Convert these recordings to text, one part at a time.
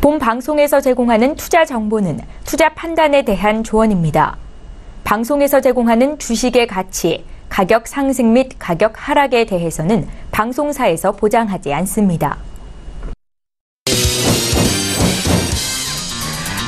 본 방송에서 제공하는 투자 정보는 투자 판단에 대한 조언입니다. 방송에서 제공하는 주식의 가치, 가격 상승 및 가격 하락에 대해서는 방송사에서 보장하지 않습니다.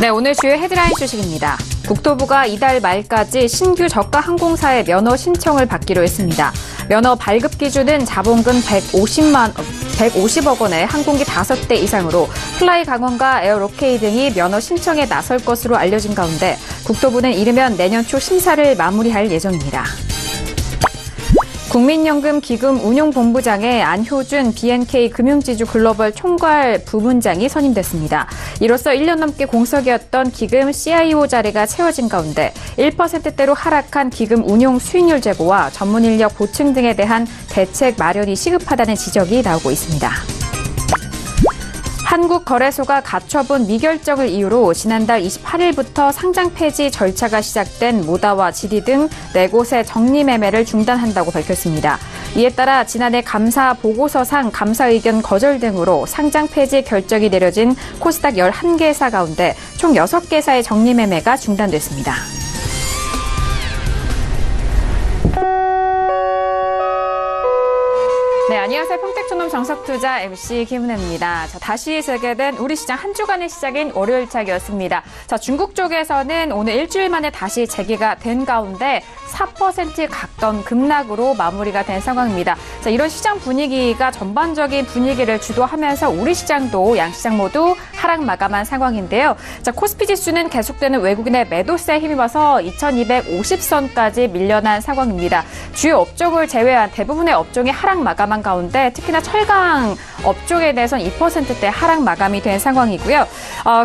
네, 오늘 주요 헤드라인 소식입니다. 국토부가 이달 말까지 신규 저가 항공사의 면허 신청을 받기로 했습니다. 면허 발급 기준은 자본금 150억 원의 항공기 5대 이상으로 플라이 강원과 에어로케이 등이 면허 신청에 나설 것으로 알려진 가운데 국토부는 이르면 내년 초 심사를 마무리할 예정입니다. 국민연금 기금 운용본부장에 안효준 BNK 금융지주 글로벌 총괄 부문장이 선임됐습니다. 이로써 1년 넘게 공석이었던 기금 CIO 자리가 채워진 가운데 1%대로 하락한 기금 운용 수익률 제고와 전문 인력 보충 등에 대한 대책 마련이 시급하다는 지적이 나오고 있습니다. 한국거래소가 가처분 미결정을 이유로 지난달 28일부터 상장 폐지 절차가 시작된 모다와 지디 등 4곳의 정리매매를 중단한다고 밝혔습니다. 이에 따라 지난해 감사 보고서상 감사 의견 거절 등으로 상장 폐지 결정이 내려진 코스닥 11개사 가운데 총 6개사의 정리매매가 중단됐습니다. 네, 안녕하세요. 평택촌놈 정석투자 MC 김은혜입니다. 자, 다시 재개된 우리 시장 한 주간의 시작인 월요일장이었습니다. 자, 중국 쪽에서는 오늘 일주일 만에 다시 재개가 된 가운데 4% 가까운 급락으로 마무리가 된 상황입니다. 자, 이런 시장 분위기가 전반적인 분위기를 주도하면서 우리 시장도 양시장 모두 하락 마감한 상황인데요. 자, 코스피 지수는 계속되는 외국인의 매도세에 힘입어서 2250선까지 밀려난 상황입니다. 주요 업종을 제외한 대부분의 업종이 하락 마감한 가운데 특히나 철강 업종에 대해서는 2%대 하락 마감이 된 상황이고요.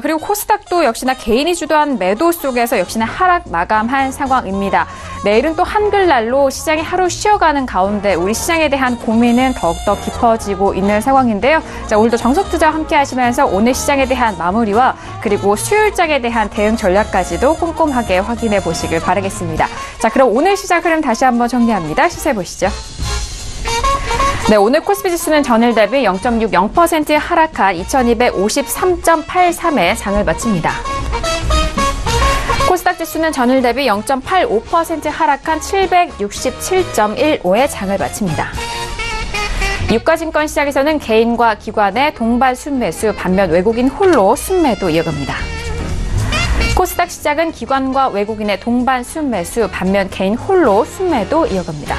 그리고 코스닥도 역시나 개인이 주도한 매도 속에서 역시나 하락 마감한 상황입니다. 내일은 또 한글날로 시장이 하루 쉬어가는 가운데 우리 시장에 대한 고민은 더욱더 깊어지고 있는 상황인데요. 자, 오늘도 정석투자와 함께 하시면서 오늘 시장에 대한 마무리와 그리고 수요일장에 대한 대응 전략까지도 꼼꼼하게 확인해 보시길 바라겠습니다. 자, 그럼 오늘 시장 흐름 다시 한번 정리합니다. 시세 보시죠. 네, 오늘 코스피 지수는 전일 대비 0.60% 하락한 2253.83에 장을 마칩니다. 코스닥 지수는 전일 대비 0.85% 하락한 767.15에 장을 마칩니다. 유가증권 시장에서는 개인과 기관의 동반 순매수, 반면 외국인 홀로 순매도 이어갑니다. 코스닥 시장은 기관과 외국인의 동반 순매수, 반면 개인 홀로 순매도 이어갑니다.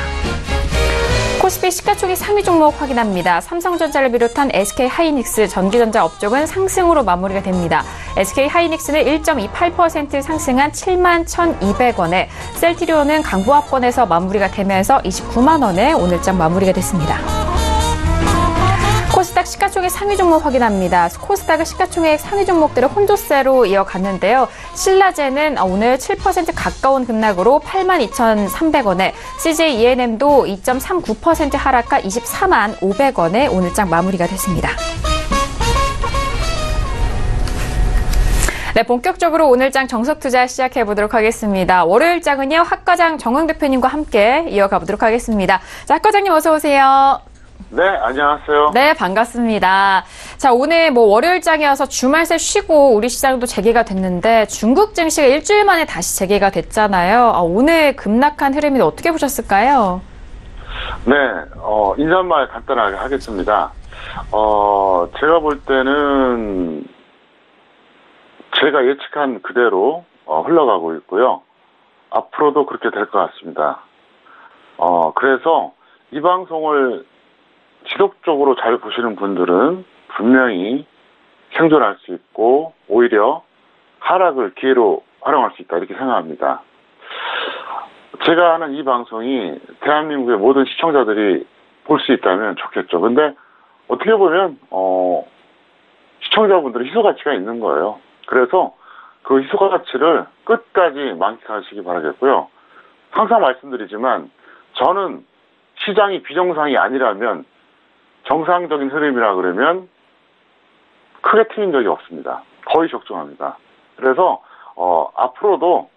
코스피 시가총액 상위 종목 확인합니다. 삼성전자를 비롯한 SK하이닉스, 전기전자 업종은 상승으로 마무리가 됩니다. SK하이닉스는 1.28% 상승한 71,200원에, 셀트리온은 강보합권에서 마무리가 되면서 29만 원에 오늘장 마무리가 됐습니다. 코스닥 시가총액 상위 종목 확인합니다. 코스닥은 시가총액 상위 종목들을 혼조세로 이어갔는데요. 신라제는 오늘 7% 가까운 급락으로 82,300원에, CJ ENM도 2.39% 하락한 24만 500원에 오늘장 마무리가 됐습니다. 네, 본격적으로 오늘장 정석투자 시작해보도록 하겠습니다. 월요일장은요, 학과장 정응 대표님과 함께 이어가보도록 하겠습니다. 자, 학과장님 어서 오세요. 네, 안녕하세요. 네, 반갑습니다. 자, 오늘 월요일장이어서 주말새 쉬고 우리 시장도 재개가 됐는데 중국 증시가 일주일 만에 다시 재개가 됐잖아요. 오늘 급락한 흐름이 어떻게 보셨을까요? 네, 인사말 간단하게 하겠습니다. 제가 볼 때는 제가 예측한 그대로 흘러가고 있고요. 앞으로도 그렇게 될 것 같습니다. 그래서 이 방송을 지속적으로 잘 보시는 분들은 분명히 생존할 수 있고 오히려 하락을 기회로 활용할 수 있다 이렇게 생각합니다. 제가 하는 이 방송이 대한민국의 모든 시청자들이 볼 수 있다면 좋겠죠. 근데 어떻게 보면 시청자분들은 희소가치가 있는 거예요. 그래서 그 희소가치를 끝까지 만끽하시기 바라겠고요. 항상 말씀드리지만 저는 시장이 비정상이 아니라면 정상적인 흐름이라 그러면 크게 틀린 적이 없습니다. 거의 적중합니다. 그래서 앞으로도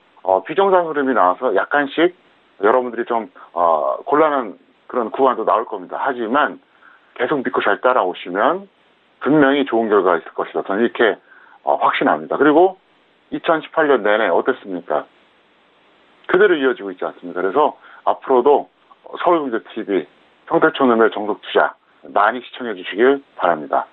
비정상 흐름이 나와서 약간씩 여러분들이 좀 곤란한 그런 구간도 나올 겁니다. 하지만 계속 믿고 잘 따라오시면 분명히 좋은 결과가 있을 것이다. 저는 이렇게 확신합니다. 그리고 2018년 내내 어땠습니까? 그대로 이어지고 있지 않습니까? 그래서 앞으로도 서울경제TV 성택촌음의 정석투자 많이 시청해 주시길 바랍니다.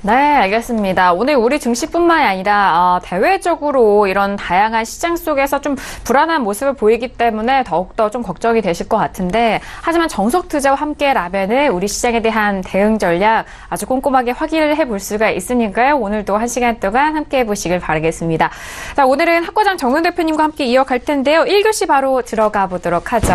네, 알겠습니다. 오늘 우리 증시뿐만이 아니라 대외적으로 이런 다양한 시장 속에서 좀 불안한 모습을 보이기 때문에 더욱더 좀 걱정이 되실 것 같은데, 하지만 정석투자와 함께라면은 우리 시장에 대한 대응 전략 아주 꼼꼼하게 확인을 해볼 수가 있으니까요. 오늘도 1시간 동안 함께 해보시길 바라겠습니다. 자, 오늘은 학과장 정은 대표님과 함께 이어갈 텐데요. 1교시 바로 들어가 보도록 하죠.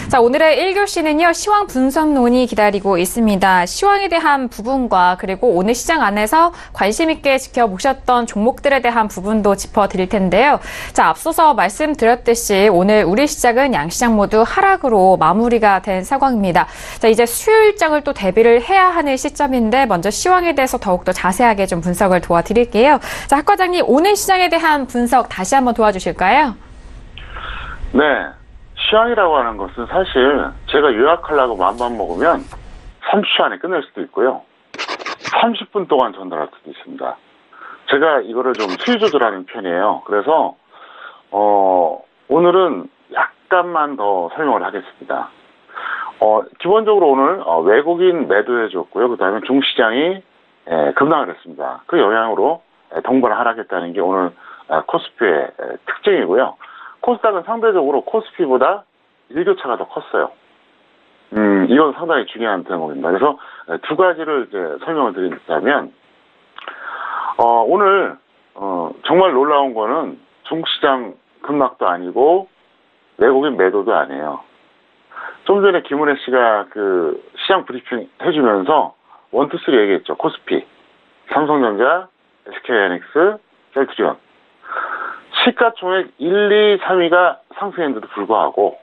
자, 오늘의 1교시는요. 시황 분석론이 기다리고 있습니다. 시황에 대한 부분과 그리고 오늘 시장 안에서 관심 있게 지켜보셨던 종목들에 대한 부분도 짚어드릴 텐데요. 자, 앞서서 말씀드렸듯이 오늘 우리 시장은 양시장 모두 하락으로 마무리가 된 상황입니다. 자, 이제 수요일장을 또 대비를 해야 하는 시점인데 먼저 시황에 대해서 더욱더 자세하게 좀 분석을 도와드릴게요. 자, 학 과장님 오늘 시장에 대한 분석 다시 한번 도와주실까요? 네. 시황이라고 하는 것은 사실 제가 요약하려고 마음만 먹으면 30초 안에 끝낼 수도 있고요. 30분 동안 전달할 수도 있습니다. 제가 이거를 좀 수위 조절하는 편이에요. 그래서 오늘은 약간만 더 설명을 하겠습니다. 기본적으로 오늘 외국인 매도해 줬고요. 그 다음에 중시장이 급락을 했습니다. 그 영향으로 동반 하락했다는 게 오늘 코스피의 특징이고요. 코스닥은 상대적으로 코스피보다 일교차가 더 컸어요. 이건 상당히 중요한 대목입니다. 그래서 두 가지를 이제 설명을 드린다면, 오늘, 정말 놀라운 거는 중시장 급락도 아니고 외국인 매도도 아니에요. 좀 전에 김은혜 씨가 그 시장 브리핑 해주면서 1, 2, 3 얘기했죠. 코스피, 삼성전자, SK하이닉스, 셀트리온. 시가총액 1, 2, 3위가 상승했는데도 불구하고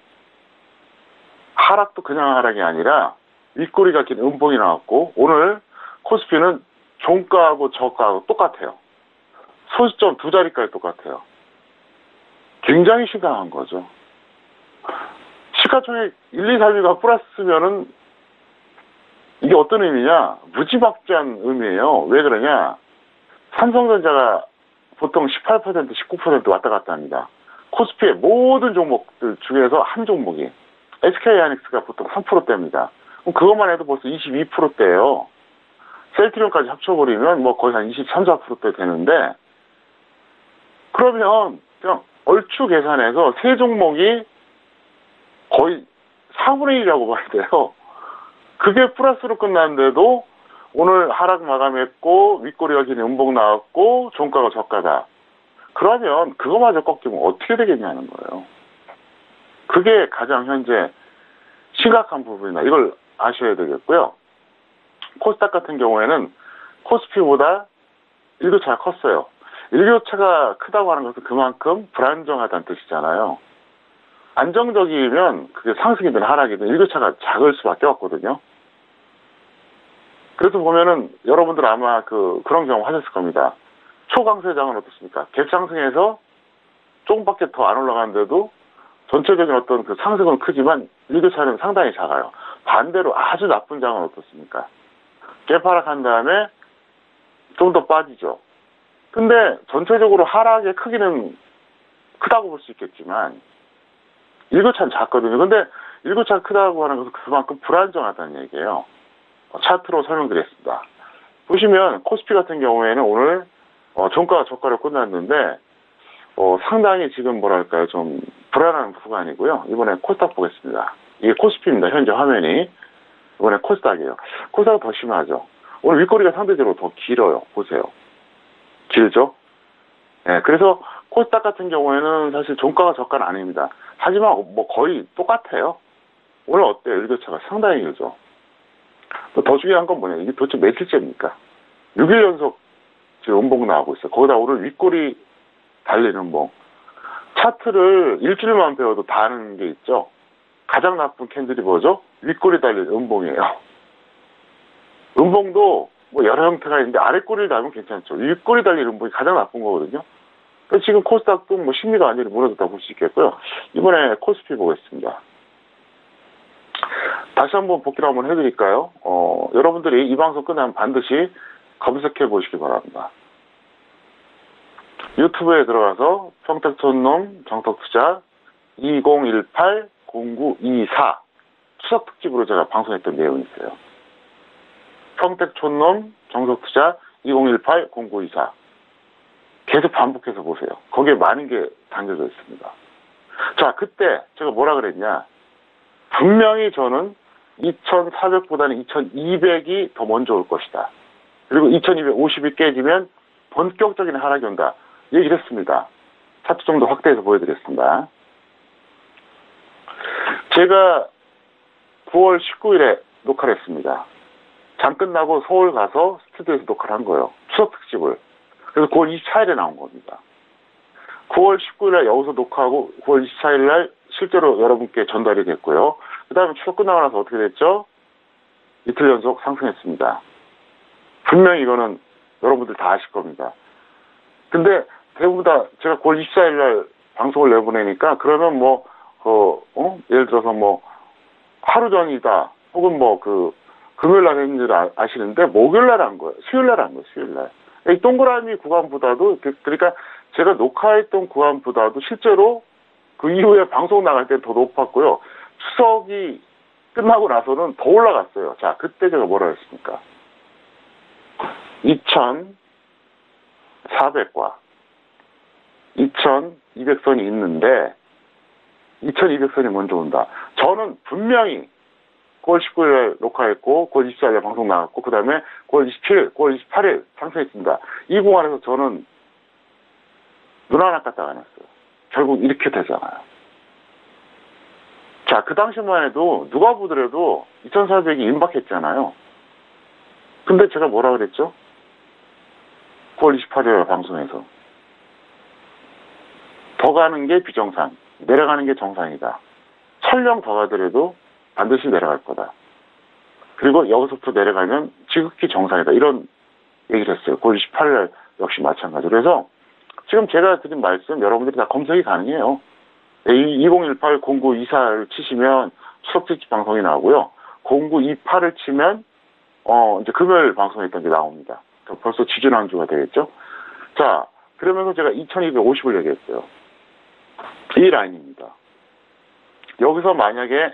하락도 그냥 하락이 아니라 윗꼬리가 긴 음봉이 나왔고 오늘 코스피는 종가하고 저가하고 똑같아요. 소시점 두 자리까지 똑같아요. 굉장히 심각한 거죠. 시가총액 1, 2, 3위가 플러스면은 이게 어떤 의미냐? 무지막지한 의미예요. 왜 그러냐? 삼성전자가 보통 18%, 19% 왔다 갔다 합니다. 코스피의 모든 종목들 중에서 한 종목이 SK하이닉스가 보통 3%대입니다. 그럼 그것만 해도 벌써 22%대예요. 셀트리온까지 합쳐버리면 뭐 거의 한 23, 4%대 되는데 그러면 그냥 얼추 계산해서 세 종목이 거의 4분의 1이라고 봐야 돼요. 그게 플러스로 끝났는데도 오늘 하락 마감했고 윗꼬리가 긴 음봉 나왔고 종가가 저가다. 그러면 그거마저 꺾이면 어떻게 되겠냐는 거예요. 그게 가장 현재 심각한 부분이다. 이걸 아셔야 되겠고요. 코스닥 같은 경우에는 코스피보다 일교차가 컸어요. 일교차가 크다고 하는 것은 그만큼 불안정하다는 뜻이잖아요. 안정적이면 그게 상승이든 하락이든 일교차가 작을 수밖에 없거든요. 그래서 보면은 여러분들 아마 그런 경험 하셨을 겁니다. 초강세장은 어떻습니까? 갭상승해서 조금밖에 더 안 올라가는데도 전체적인 어떤 그 상승은 크지만 일교차는 상당히 작아요. 반대로 아주 나쁜 장은 어떻습니까? 갭하락한 다음에 좀 더 빠지죠. 근데 전체적으로 하락의 크기는 크다고 볼 수 있겠지만 일교차는 작거든요. 근데 일교차가 크다고 하는 것은 그만큼 불안정하다는 얘기예요. 차트로 설명드리겠습니다. 보시면 코스피 같은 경우에는 오늘 종가가 저가로 끝났는데 상당히 지금 뭐랄까요 좀 불안한 구간이고요. 이번에 코스닥 보겠습니다. 이게 코스피입니다. 현재 화면이. 이번에 코스닥이에요. 코스닥은 더 심하죠. 오늘 윗꼬리가 상대적으로 더 길어요. 보세요. 길죠? 네, 그래서 코스닥 같은 경우에는 사실 종가가 저가는 아닙니다. 하지만 뭐 거의 똑같아요. 오늘 어때요? 일교차가 상당히 길죠. 더 중요한 건 뭐냐? 이게 도대체 며칠째입니까? 6일 연속 지금 음봉 나오고 있어요. 거기다 오늘 윗꼬리 달리는 음봉. 차트를 일주일만 배워도 다 아는 게 있죠. 가장 나쁜 캔들이 뭐죠? 윗꼬리 달린 음봉이에요. 음봉도 뭐 여러 형태가 있는데 아랫꼬리를 달면 괜찮죠. 윗꼬리 달린 음봉이 가장 나쁜 거거든요. 그래서 지금 코스닥도 뭐 심리가 완전히 무너졌다고 볼 수 있겠고요. 이번에 코스피 보겠습니다. 다시 한번 복기를 한번 해드릴까요? 여러분들이 이 방송 끝나면 반드시 검색해 보시기 바랍니다. 유튜브에 들어가서 평택촌놈 정석투자 2018-0924 추석 특집으로 제가 방송했던 내용이 있어요. 평택촌놈 정석투자 2018-0924 계속 반복해서 보세요. 거기에 많은 게 담겨져 있습니다. 자, 그때 제가 뭐라 그랬냐. 분명히 저는 2,400보다는 2,200이 더 먼저 올 것이다. 그리고 2,250이 깨지면 본격적인 하락이 온다. 얘기를 했습니다. 차트 좀 더 확대해서 보여드리겠습니다. 제가 9월 19일에 녹화를 했습니다. 장 끝나고 서울 가서 스튜디오에서 녹화를 한 거예요. 추석 특집을. 그래서 9월 24일에 나온 겁니다. 9월 19일에 여기서 녹화하고 9월 24일날 실제로 여러분께 전달이 됐고요. 그 다음에 추석 끝나고 나서 어떻게 됐죠? 이틀 연속 상승했습니다. 분명히 이거는 여러분들 다 아실 겁니다. 근데 대부분 다 제가 9월 24일날 방송을 내보내니까 그러면 예를 들어서 하루 전이다 혹은 금요일날 했는 줄 아시는데 목요일날 한 거예요. 수요일날 한 거예요. 수요일날. 이 동그라미 구간보다도 그러니까 제가 녹화했던 구간보다도 실제로 그 이후에 방송 나갈 때는 더 높았고요. 추석이 끝나고 나서는 더 올라갔어요. 자, 그때 제가 뭐라 했습니까? 2,400과 2,200선이 있는데 2,200선이 먼저 온다. 저는 분명히 9월 19일에 녹화했고 9월 24일에 방송 나갔고 그 다음에 9월 27일, 9월 28일 상승했습니다. 이 구간에서 저는 눈 하나 까딱 안 했어요. 결국 이렇게 되잖아요. 자, 그 당시만 해도 누가 보더라도 2,400이 임박했잖아요. 근데 제가 뭐라 그랬죠? 9월 28일 방송에서 더 가는 게 비정상, 내려가는 게 정상이다. 설령 더 가더라도 반드시 내려갈 거다. 그리고 여기서부터 내려가면 지극히 정상이다. 이런 얘기를 했어요. 9월 28일 역시 마찬가지로. 그래서 지금 제가 드린 말씀 여러분들이 다 검색이 가능해요. 2018-0924를 치시면 추석 특집 방송이 나오고요. 0928을 치면 이제 금요일 방송했던 게 나옵니다. 벌써 지지난주가 되겠죠. 자, 그러면서 제가 2250을 얘기했어요. 이 라인입니다. 여기서 만약에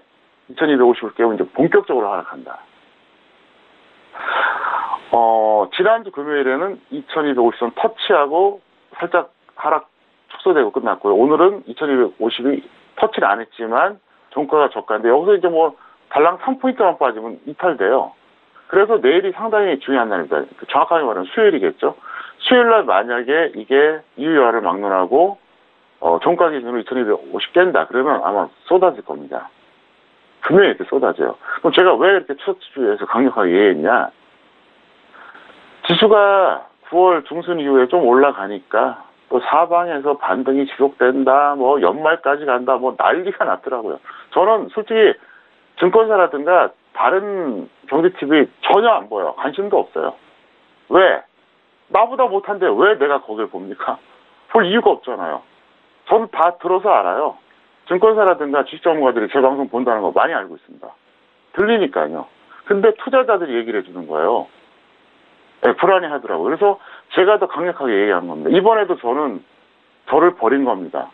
2250을 깨고 이제 본격적으로 하락한다. 지난주 금요일에는 2250선 터치하고 살짝 하락 축소되고 끝났고요. 오늘은 2250이 터치를 안 했지만 종가가 저가인데 여기서 이제 달랑 3포인트만 빠지면 이탈돼요. 그래서 내일이 상당히 중요한 날입니다. 정확하게 말하면 수요일이겠죠. 수요일날 만약에 이게 이유화를 막론하고 종가 기준으로 2250 깬다. 그러면 아마 쏟아질 겁니다. 분명히 이렇게 쏟아져요. 그럼 제가 왜 이렇게 추석주에서 강력하게 얘기했냐. 지수가 9월 중순 이후에 좀 올라가니까 또 사방에서 반등이 지속된다. 연말까지 간다. 난리가 났더라고요. 저는 솔직히 증권사라든가 다른 경제TV 전혀 안 보여. 관심도 없어요. 왜? 나보다 못한데 왜 내가 거길 봅니까? 볼 이유가 없잖아요. 저는 다 들어서 알아요. 증권사라든가 주식 전문가들이 제 방송 본다는 거 많이 알고 있습니다. 들리니까요. 근데 투자자들이 얘기를 해주는 거예요. 네, 불안해하더라고요. 그래서 제가 더 강력하게 얘기한 겁니다. 이번에도 저는 저를 버린 겁니다.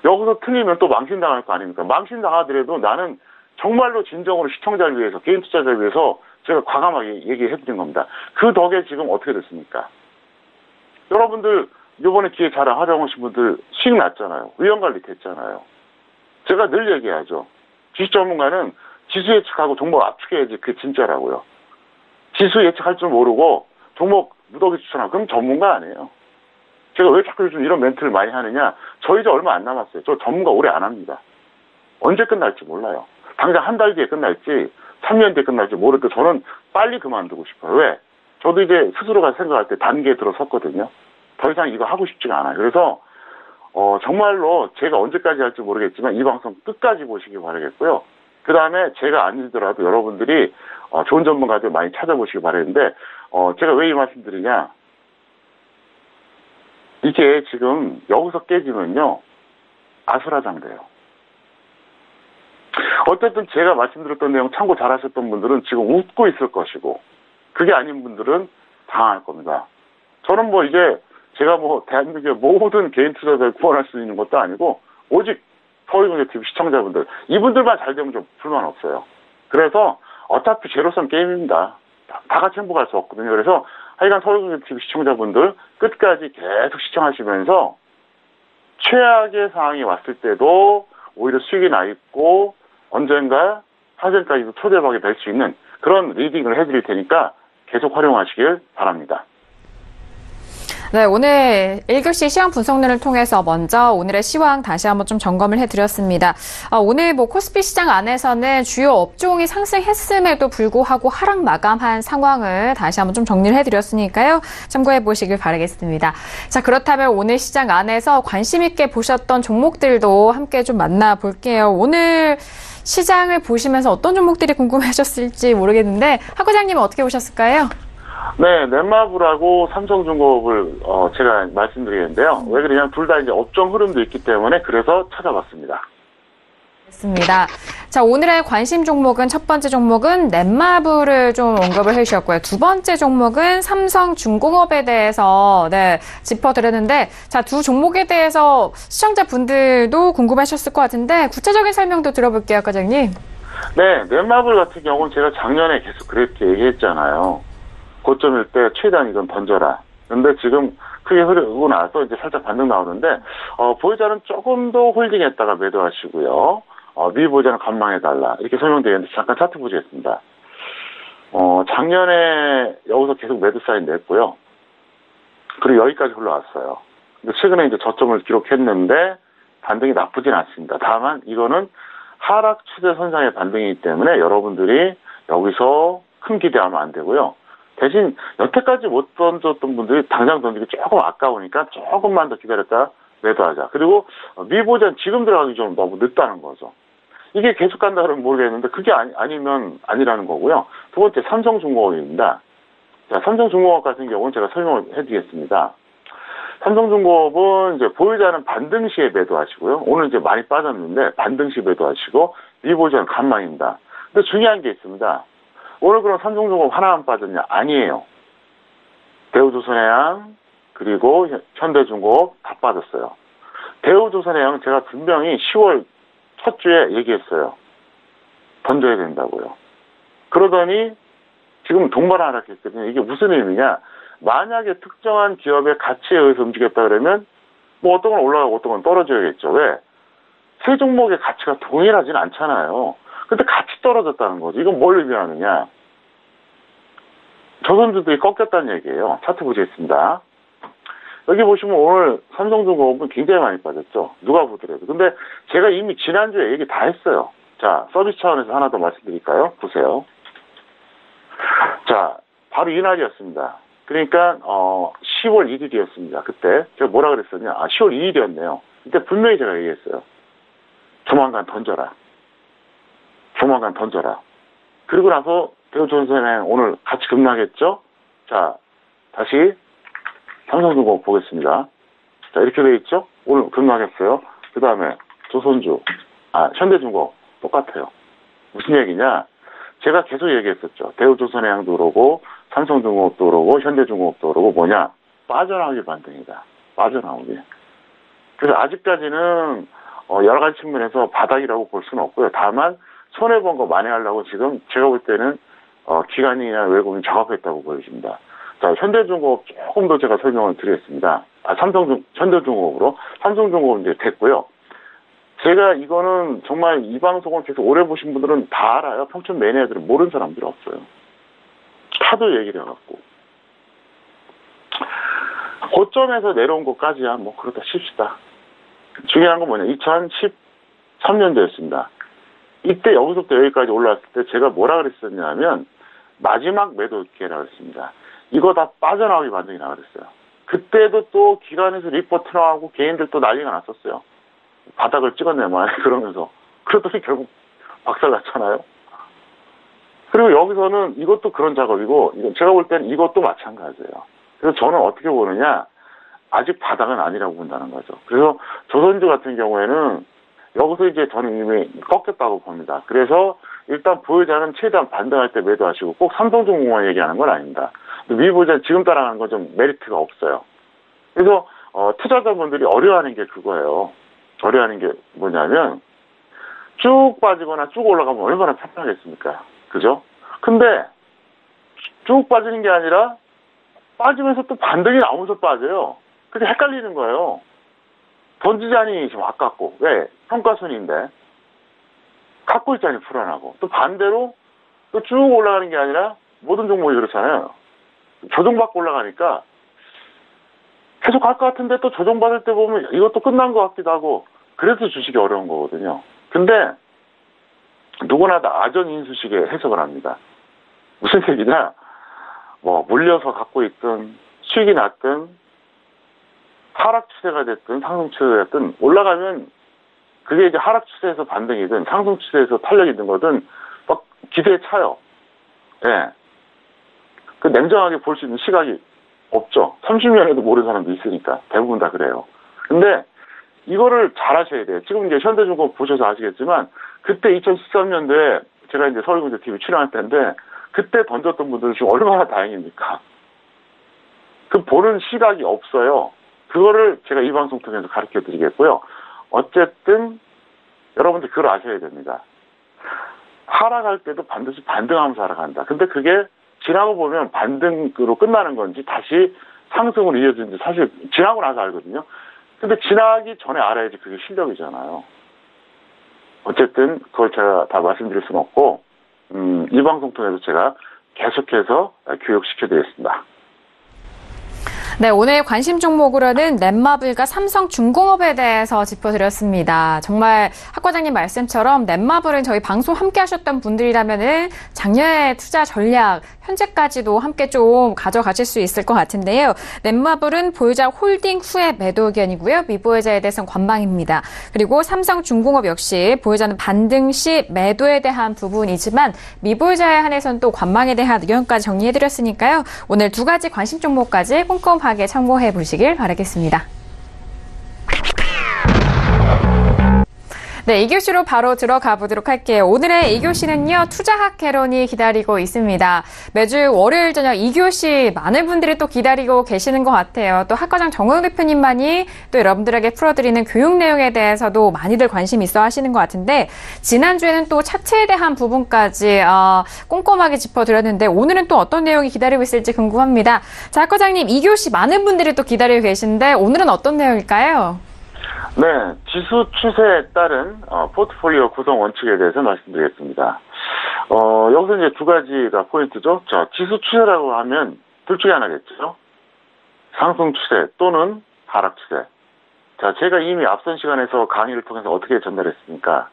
여기서 틀리면 또 망신당할 거 아닙니까? 망신당하더라도 나는 정말로 진정으로 시청자를 위해서, 개인 투자자를 위해서 제가 과감하게 얘기해드린 겁니다. 그 덕에 지금 어떻게 됐습니까? 여러분들 이번에 기회 자랑 활용하신 분들 수익 났잖아요. 위험관리 됐잖아요. 제가 늘 얘기하죠. 주식 전문가는 지수 예측하고 종목 압축해야지 그게 진짜라고요. 지수 예측할 줄 모르고 종목 무더기 추천하고 그럼 전문가 아니에요. 제가 왜 자꾸 요즘 이런 멘트를 많이 하느냐. 저 이제 얼마 안 남았어요. 저 전문가 오래 안 합니다. 언제 끝날지 몰라요. 당장 한 달 뒤에 끝날지 3년 뒤에 끝날지 모를 때 저는 빨리 그만두고 싶어요. 왜? 저도 이제 스스로가 생각할 때 단계에 들어섰거든요. 더 이상 이거 하고 싶지가 않아요. 그래서 정말로 제가 언제까지 할지 모르겠지만 이 방송 끝까지 보시기 바라겠고요. 그 다음에 제가 아니더라도 여러분들이 좋은 전문가들 많이 찾아보시기 바라는데 제가 왜 이 말씀 드리냐. 이게 지금 여기서 깨지면요. 아수라장돼요. 어쨌든 제가 말씀드렸던 내용 참고 잘하셨던 분들은 지금 웃고 있을 것이고 그게 아닌 분들은 당할 겁니다. 저는 이제 제가 뭐 대한민국의 모든 개인 투자자를 구원할 수 있는 것도 아니고 오직 서울경제TV 시청자분들 이분들만 잘 되면 좀 불만 없어요. 그래서 어차피 제로섬 게임입니다. 다 같이 행복할 수 없거든요. 그래서 하여간 서울경제TV 시청자분들 끝까지 계속 시청하시면서 최악의 상황이 왔을 때도 오히려 수익이 나 있고 언젠가 사전까지도 초대박이 될 수 있는 그런 리딩을 해드릴 테니까 계속 활용하시길 바랍니다. 네, 오늘 1교시 시황 분석론을 통해서 먼저 오늘의 시황 다시 한번 좀 점검을 해드렸습니다. 오늘 코스피 시장 안에서는 주요 업종이 상승했음에도 불구하고 하락 마감한 상황을 다시 한번 좀 정리를 해드렸으니까요. 참고해 보시길 바라겠습니다. 자, 그렇다면 오늘 시장 안에서 관심 있게 보셨던 종목들도 함께 좀 만나볼게요. 오늘 시장을 보시면서 어떤 종목들이 궁금하셨을지 모르겠는데 박 과장님은 어떻게 보셨을까요? 네, 넷마블하고 삼성중공업을 제가 말씀드리겠는데요. 왜 그러냐면 둘 다 이제 업종 흐름도 있기 때문에 그래서 찾아봤습니다. 그렇습니다. 자, 오늘의 관심 종목은 첫 번째 종목은 넷마블을 좀 언급을 해주셨고요. 두 번째 종목은 삼성중공업에 대해서 짚어드렸는데, 자, 두 종목에 대해서 시청자분들도 궁금하셨을 것 같은데 구체적인 설명도 들어볼게요, 과장님. 네, 넷마블 같은 경우는 제가 작년에 계속 그렇게 얘기했잖아요. 고점일 때 최대한 이건 던져라. 근데 지금 크게 흐르고 나서 이제 살짝 반등 나오는데, 보유자는 조금 더 홀딩했다가 매도하시고요. 미보유자는 관망해달라. 이렇게 설명되어 있는데 잠깐 차트 보시겠습니다. 작년에 여기서 계속 매도 사인 냈고요. 그리고 여기까지 올라왔어요. 근데 최근에 이제 저점을 기록했는데 반등이 나쁘진 않습니다. 다만 이거는 하락 추세 선상의 반등이기 때문에 여러분들이 여기서 큰 기대하면 안 되고요. 대신 여태까지 못 던졌던 분들이 당장 던지기 조금 아까우니까 조금만 더 기다렸다 매도하자. 그리고 미보전 지금 들어가기 좀 너무 늦다는 거죠. 이게 계속 간다 그러면 모르겠는데 그게 아니면 아니라는 거고요. 두 번째 삼성중공업입니다. 자, 삼성중공업 같은 경우는 제가 설명을 해드리겠습니다. 삼성중공업은 이제 보유자는 반등 시에 매도하시고요. 오늘 이제 많이 빠졌는데 반등 시 매도하시고 미보전 간망입니다. 근데 중요한 게 있습니다. 오늘 그럼 삼성중공업 하나만 빠졌냐? 아니에요. 대우조선해양 그리고 현대중공업 다 빠졌어요. 대우조선해양은 제가 분명히 10월 첫 주에 얘기했어요. 던져야 된다고요. 그러더니 지금 동반 하락했거든요. 이게 무슨 의미냐? 만약에 특정한 기업의 가치에 의해서 움직였다 그러면 뭐 어떤 건 올라가고 어떤 건 떨어져야겠죠. 왜? 세 종목의 가치가 동일하진 않잖아요. 근데 같이 떨어졌다는 거죠. 이건 뭘 의미하느냐? 조선주들이 꺾였다는 얘기예요. 차트 보시겠습니다. 여기 보시면 오늘 삼성중공업은 굉장히 많이 빠졌죠. 누가 보더라도. 근데 제가 이미 지난주에 얘기 다 했어요. 자, 서비스 차원에서 하나 더 말씀드릴까요? 보세요. 자, 바로 이날이었습니다. 그러니까 10월 1일이었습니다. 그때 제가 뭐라 그랬었냐? 10월 2일이었네요. 그때 분명히 제가 얘기했어요. 조만간 던져라. 조만간 던져라. 그리고 나서 대우조선해양 오늘 같이 급락했죠? 자, 다시 삼성중공업 보겠습니다. 자, 이렇게 돼 있죠? 오늘 급락했어요. 그 다음에 조선주, 현대중공업 똑같아요. 무슨 얘기냐? 제가 계속 얘기했었죠. 대우조선해양도 그러고 삼성중공업도 그러고 현대중공업도 그러고 뭐냐? 빠져나오기 반등이다. 빠져나오기. 그래서 아직까지는 여러 가지 측면에서 바닥이라고 볼 수는 없고요. 다만 손해본 거 만회하려고 지금 제가 볼 때는 기관이나 외국인이 작업했다고 보여집니다. 자, 현대중공업 조금 더 제가 설명을 드리겠습니다. 현대중공업으로. 삼성중공업 이제 됐고요. 제가 이거는 정말 이 방송을 계속 오래 보신 분들은 다 알아요. 평촌 매니아들은 모르는 사람들이 없어요. 하도 얘기를 해갖고. 고점에서 내려온 것까지야 뭐 그렇다 칩시다. 중요한 건 뭐냐. 2013년도였습니다. 이때 여기서부터 여기까지 올라왔을 때 제가 뭐라 그랬었냐면 마지막 매도 기회라고 했습니다. 이거 다 빠져나오기 반등이라고 그랬어요. 그때도 또 기관에서 리포트 나오고 개인들 또 난리가 났었어요. 바닥을 찍었네 말 그러면서. 그러더니 결국 박살났잖아요. 그리고 여기서는 이것도 그런 작업이고 제가 볼 때는 이것도 마찬가지예요. 그래서 저는 어떻게 보느냐. 아직 바닥은 아니라고 본다는 거죠. 그래서 조선주 같은 경우에는 여기서 이제 저는 이미 꺾였다고 봅니다. 그래서 일단 보유자는 최대한 반등할 때 매도하시고 꼭 삼성중공업 얘기하는 건 아닙니다. 미보유자는 지금 따라가는 건 좀 메리트가 없어요. 그래서 투자자분들이 어려워하는 게 그거예요. 어려워하는 게 뭐냐면 쭉 빠지거나 쭉 올라가면 얼마나 편하겠습니까? 그죠? 근데 쭉 빠지는 게 아니라 빠지면서 또 반등이 나오면서 빠져요. 그게 헷갈리는 거예요. 던지자니 좀 아깝고. 왜? 평가순인데. 갖고 있자니 불안하고. 또 반대로 또 쭉 올라가는 게 아니라 모든 종목이 그렇잖아요. 조정받고 올라가니까 계속 갈 것 같은데 또 조정받을 때 보면 이것도 끝난 것 같기도 하고 그래서 주식이 어려운 거거든요. 근데 누구나 다 아전인수식의 해석을 합니다. 무슨 얘기냐? 뭐 물려서 갖고 있든 수익이 났든 하락 추세가 됐든 상승 추세가 됐든 올라가면 그게 이제 하락 추세에서 반등이든 상승 추세에서 탄력이든 거든 막 기대에 차요. 예. 그 냉정하게 볼 수 있는 시각이 없죠. 30년에도 모르는 사람도 있으니까 대부분 다 그래요. 근데 이거를 잘 하셔야 돼요. 지금 이제 현대중공 보셔서 아시겠지만 그때 2013년도에 제가 이제 서울경제TV 출연할 때인데 그때 던졌던 분들은 지금 얼마나 다행입니까? 그 보는 시각이 없어요. 그거를 제가 이 방송 통해서 가르쳐 드리겠고요. 어쨌든 여러분들 그걸 아셔야 됩니다. 하락할 때도 반드시 반등하면서 하락한다. 근데 그게 지나고 보면 반등으로 끝나는 건지 다시 상승으로 이어지는지 사실 지나고 나서 알거든요. 근데 지나기 전에 알아야지 그게 실력이잖아요. 어쨌든 그걸 제가 다 말씀드릴 수는 없고 이 방송 통해서 제가 계속해서 교육시켜드리겠습니다. 네, 오늘 관심 종목으로는 넷마블과 삼성중공업에 대해서 짚어드렸습니다. 정말 학 과장님 말씀처럼 넷마블은 저희 방송 함께 하셨던 분들이라면은 작년의 투자 전략, 현재까지도 함께 좀 가져가실 수 있을 것 같은데요. 넷마블은 보유자 홀딩 후에 매도 의견이고요. 미보유자에 대해서는 관망입니다. 그리고 삼성중공업 역시 보유자는 반등 시 매도에 대한 부분이지만 미보유자에 한해서는 또 관망에 대한 의견까지 정리해드렸으니까요. 오늘 두 가지 관심 종목까지 꼼꼼하게 참고해 보시길 바라겠습니다. 네, 2교시로 바로 들어가 보도록 할게요. 오늘의 2교시는요, 투자학 개론이 기다리고 있습니다. 매주 월요일 저녁 2교시 많은 분들이 또 기다리고 계시는 것 같아요. 또 학과장 정우영 대표님만이 또 여러분들에게 풀어드리는 교육 내용에 대해서도 많이들 관심 있어 하시는 것 같은데, 지난주에는 또 차트에 대한 부분까지 꼼꼼하게 짚어드렸는데, 오늘은 또 어떤 내용이 기다리고 있을지 궁금합니다. 자, 학과장님, 2교시 많은 분들이 또 기다리고 계신데, 오늘은 어떤 내용일까요? 네, 지수 추세에 따른 포트폴리오 구성 원칙에 대해서 말씀드리겠습니다. 여기서 이제 두 가지가 포인트죠. 자, 지수 추세라고 하면 둘 중에 하나겠죠. 상승 추세 또는 하락 추세. 자, 제가 이미 앞선 시간에서 강의를 통해서 어떻게 전달했습니까?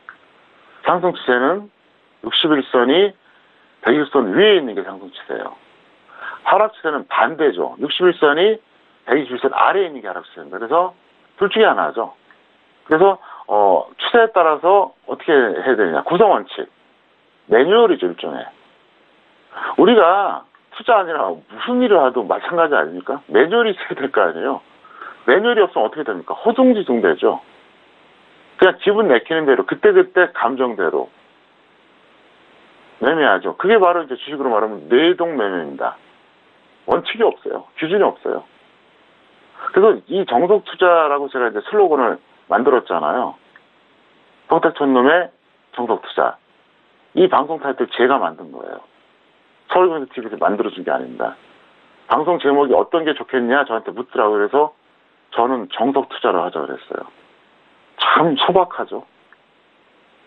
상승 추세는 61선이 120선 위에 있는 게 상승 추세예요. 하락 추세는 반대죠. 61선이 121선 아래에 있는 게 하락 추세입니다. 그래서 둘 중에 하나죠. 그래서 추세에 따라서 어떻게 해야 되느냐. 구성원칙. 매뉴얼이죠, 일종의. 우리가 투자 아니라 무슨 일을 하도 마찬가지 아닙니까? 매뉴얼이 있어야 될 거 아니에요. 매뉴얼이 없으면 어떻게 됩니까? 허둥지둥되죠. 그냥 기분 내키는 대로 그때그때 감정대로 매매하죠. 그게 바로 이제 주식으로 말하면 뇌동매매입니다. 원칙이 없어요. 기준이 없어요. 그래서 이 정석투자라고 제가 이제 슬로건을 만들었잖아요. 평택촌놈의 정석투자. 이 방송 타이틀 제가 만든 거예요. 서울경제TV에서 만들어준 게 아닙니다. 방송 제목이 어떤 게 좋겠냐 저한테 묻더라고요. 그래서 저는 정석투자를 하자 그랬어요. 참 소박하죠.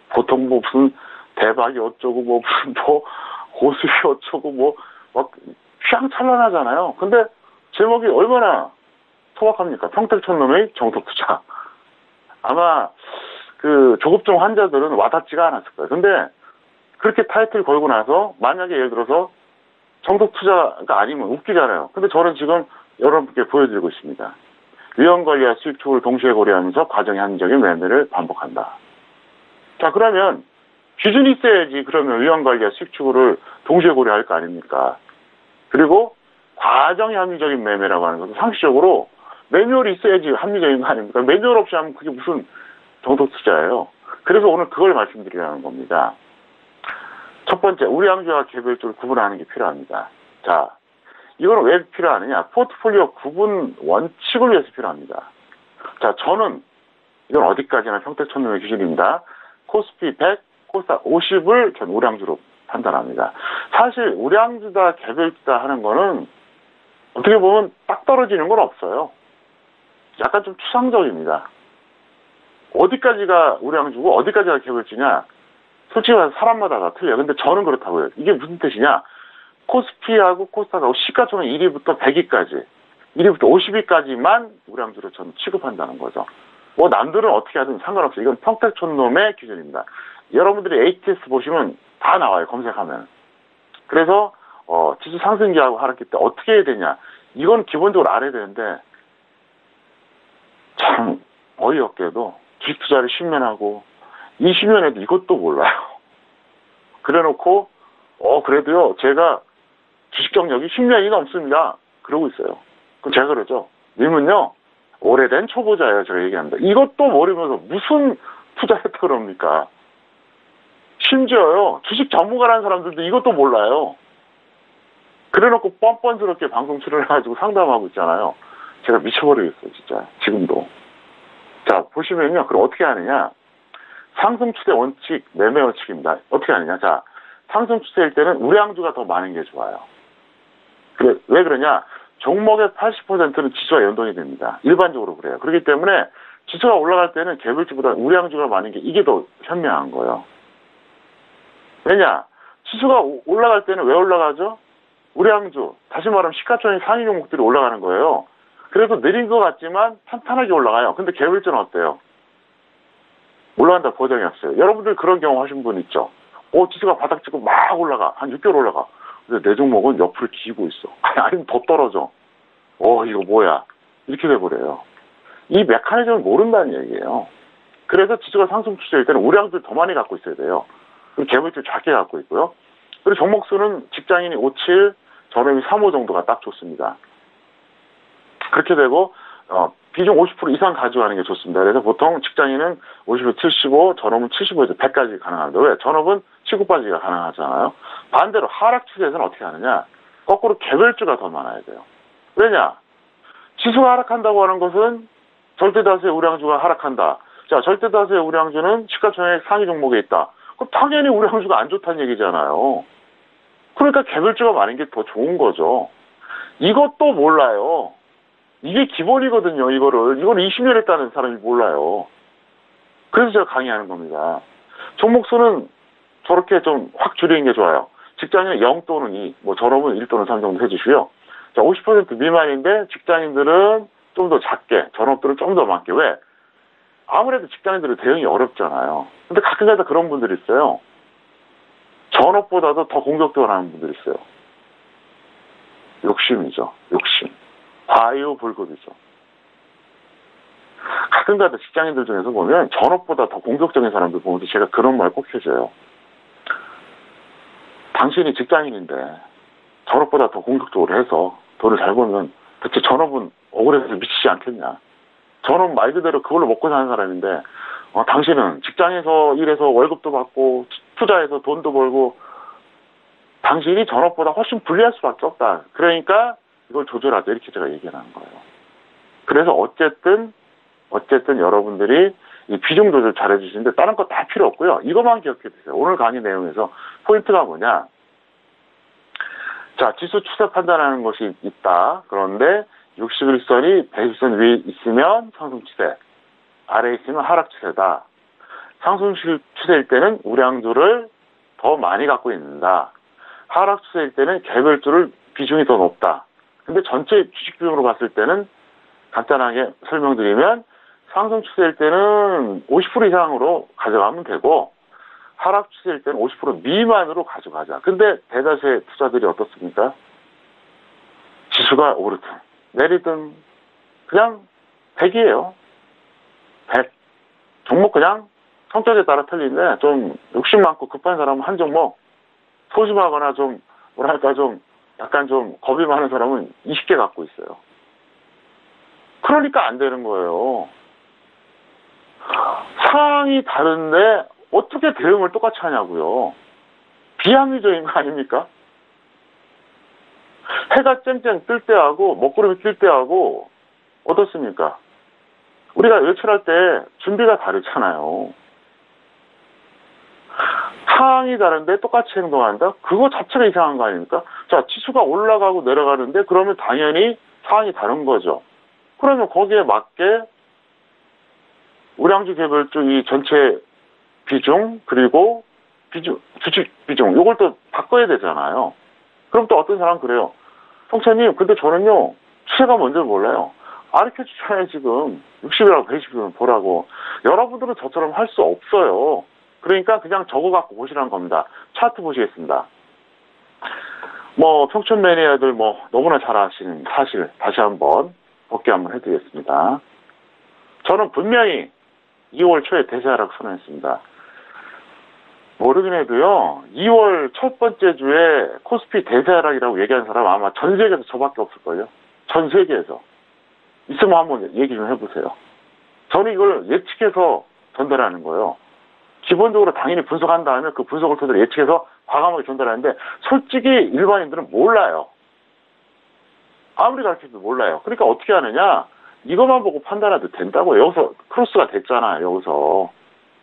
보통 뭐 무슨 대박이 어쩌고 뭐 무슨 뭐 고수이 어쩌고 뭐 막 휘황찬란하잖아요. 근데 제목이 얼마나 소박합니까? 평택촌놈의 정석투자. 아마 그 조급종 환자들은 와닿지가 않았을 거예요. 근데 그렇게 타이틀 걸고 나서 만약에 예를 들어서 정석투자가 아니면 웃기잖아요. 근데 저는 지금 여러분께 보여드리고 있습니다. 위험관리와 수익 추구를 동시에 고려하면서 과정의 합리적인 매매를 반복한다. 자, 그러면 기준이 있어야지. 그러면 위험관리와 수익 추구를 동시에 고려할 거 아닙니까? 그리고 과정의 합리적인 매매라고 하는 것은 상식적으로 매뉴얼이 있어야지 합리적인 거 아닙니까? 매뉴얼 없이 하면 그게 무슨 정석투자예요. 그래서 오늘 그걸 말씀드리려는 겁니다. 첫 번째, 우량주와 개별주를 구분하는 게 필요합니다. 자, 이거는 왜 필요하느냐? 포트폴리오 구분 원칙을 위해서 필요합니다. 자, 저는 이건 어디까지나 평택촌놈의 기준입니다. 코스피 100, 코스닥 50을 전 우량주로 판단합니다. 사실 우량주다 개별주다 하는 거는 어떻게 보면 딱 떨어지는 건 없어요. 약간 좀 추상적입니다. 어디까지가 우량주고 어디까지가 개별주냐? 솔직히 말해서 사람마다 다 틀려요. 근데 저는 그렇다고요. 이게 무슨 뜻이냐? 코스피하고 코스닥하고 시가총액 1위부터 100위까지, 1위부터 50위까지만 우량주로 저는 취급한다는 거죠. 뭐 남들은 어떻게 하든 상관없어요. 이건 평택촌놈의 기준입니다. 여러분들이 ATS 보시면 다 나와요. 검색하면. 그래서 지수 상승기하고 하락기 때 어떻게 해야 되냐? 이건 기본적으로 알아야 되는데 참 어이없게도 주식 투자를 10년 하고 20년에도 이것도 몰라요. 그래놓고 그래도요 제가 주식 경력이 10년이 넘습니다. 그러고 있어요. 그럼 제가 그러죠. 님은요 오래된 초보자예요. 제가 얘기합니다. 이것도 모르면서 무슨 투자했다 그럽니까? 심지어요 주식 전문가라는 사람들도 이것도 몰라요. 그래놓고 뻔뻔스럽게 방송 출연해가지고 상담하고 있잖아요. 제가 미쳐버리겠어요 진짜 지금도. 자 보시면요 그럼 어떻게 하느냐? 상승 추세 원칙, 매매 원칙입니다. 어떻게 하느냐? 자 상승 추세일 때는 우량주가 더 많은 게 좋아요. 왜 그러냐? 종목의 80%는 지수와 연동이 됩니다. 일반적으로 그래요. 그렇기 때문에 지수가 올라갈 때는 개별주보다 우량주가 많은 게 이게 더 현명한 거예요. 왜냐? 지수가 올라갈 때는 왜 올라가죠? 우량주, 다시 말하면 시가총액 상위 종목들이 올라가는 거예요. 그래도 느린 것 같지만 탄탄하게 올라가요. 근데 개별주는 어때요? 올라간다 보장이 없어요. 여러분들 그런 경험 하신 분 있죠? 지수가 바닥 찍고 막 올라가. 한 6개월 올라가. 근데 내 종목은 옆으로 기고 있어. 아니면 더 떨어져. 이거 뭐야. 이렇게 돼버려요. 이 메커니즘을 모른다는 얘기예요. 그래서 지수가 상승 추세일 때는 우량주를 더 많이 갖고 있어야 돼요. 그리고 개별주를 작게 갖고 있고요. 그리고 종목수는 직장인이 5, 7, 저렴이 3, 5 정도가 딱 좋습니다. 그렇게 되고 비중 50% 이상 가져가는 게 좋습니다. 그래서 보통 직장인은 50에서 75, 전업은 75에서 100까지 가능합니다. 왜? 전업은 치고 빠지기가 가능하잖아요. 반대로 하락 추세에서는 어떻게 하느냐? 거꾸로 개별주가 더 많아야 돼요. 왜냐? 지수가 하락한다고 하는 것은 절대다수의 우량주가 하락한다. 자, 절대다수의 우량주는 시가총액 상위 종목에 있다. 그럼 당연히 우량주가 안 좋다는 얘기잖아요. 그러니까 개별주가 많은 게 더 좋은 거죠. 이것도 몰라요. 이게 기본이거든요, 이거를 20년 했다는 사람이 몰라요. 그래서 제가 강의하는 겁니다. 종목수는 저렇게 좀 확 줄이는 게 좋아요. 직장인은 0 또는 2, 전업은 1 또는 3 정도 해주시고요. 자, 50% 미만인데 직장인들은 좀 더 작게, 전업들은 좀 더 많게. 왜? 아무래도 직장인들은 대응이 어렵잖아요. 근데 가끔가다 그런 분들이 있어요. 전업보다도 더 공격적으로 하는 분들이 있어요. 욕심이죠, 욕심. 과유불급이죠. 가끔가다 직장인들 중에서 보면 전업보다 더 공격적인 사람들 보면 제가 그런 말 꼭 해줘요. 당신이 직장인인데 전업보다 더 공격적으로 해서 돈을 잘 벌면 대체 전업은 억울해서 미치지 않겠냐. 전업 말 그대로 그걸로 먹고 사는 사람인데 당신은 직장에서 일해서 월급도 받고 투자해서 돈도 벌고 당신이 전업보다 훨씬 불리할 수밖에 없다. 그러니까 이걸 조절하자 이렇게 제가 얘기하는 거예요. 그래서 어쨌든 여러분들이 이 비중 조절 잘 해주시는데 다른 거 다 필요 없고요. 이것만 기억해 주세요. 오늘 강의 내용에서 포인트가 뭐냐? 자, 지수 추세 판단하는 것이 있다. 그런데 61선이 120선 위에 있으면 상승 추세, 아래에 있으면 하락 추세다. 상승 추세일 때는 우량주를 더 많이 갖고 있는다. 하락 추세일 때는 개별주를 비중이 더 높다. 근데 전체 주식 비중으로 봤을 때는 간단하게 설명드리면 상승 추세일 때는 50% 이상으로 가져가면 되고 하락 추세일 때는 50% 미만으로 가져가자. 근데 대다수의 투자들이 어떻습니까? 지수가 오르든 내리든 그냥 100이에요. 100. 종목 그냥 성격에 따라 틀린데 좀 욕심 많고 급한 사람은 한 종목, 소심하거나 좀 뭐랄까 좀 약간 좀 겁이 많은 사람은 20개 갖고 있어요. 그러니까 안 되는 거예요. 상황이 다른데 어떻게 대응을 똑같이 하냐고요. 비합리적인 거 아닙니까? 해가 쨍쨍 뜰 때하고 먹구름이 뜰 때하고 어떻습니까? 우리가 외출할 때 준비가 다르잖아요. 상황이 다른데 똑같이 행동한다? 그거 자체가 이상한 거 아닙니까? 자, 지수가 올라가고 내려가는데 그러면 당연히 상황이 다른 거죠. 그러면 거기에 맞게 우량주 개별주 이 전체 비중 그리고 주식 비중 요걸 또 바꿔야 되잖아요. 그럼 또 어떤 사람은 그래요. 성찬님 근데 저는요 추세가 뭔지 몰라요. 가르쳐주잖아요. 지금 60이라고 120이면 보라고. 여러분들은 저처럼 할 수 없어요. 그러니까 그냥 적어갖고 보시라는 겁니다. 차트 보시겠습니다. 뭐 평촌 매니아들 뭐 너무나 잘 아시는 사실 다시 한번 복귀 한번 해드리겠습니다. 저는 분명히 2월 초에 대세하락 선언했습니다. 모르긴 해도요 2월 첫 번째 주에 코스피 대세하락이라고 얘기한 사람 아마 전 세계에서 저밖에 없을걸요. 전 세계에서. 있으면 한번 얘기 좀 해보세요. 저는 이걸 예측해서 전달하는 거예요. 기본적으로 당연히 분석한 다음에 그 분석을 토대로 예측해서 과감하게 전달하는데 솔직히 일반인들은 몰라요. 아무리 가르쳐도 몰라요. 그러니까 어떻게 하느냐. 이것만 보고 판단해도 된다고요. 여기서 크로스가 됐잖아요. 여기서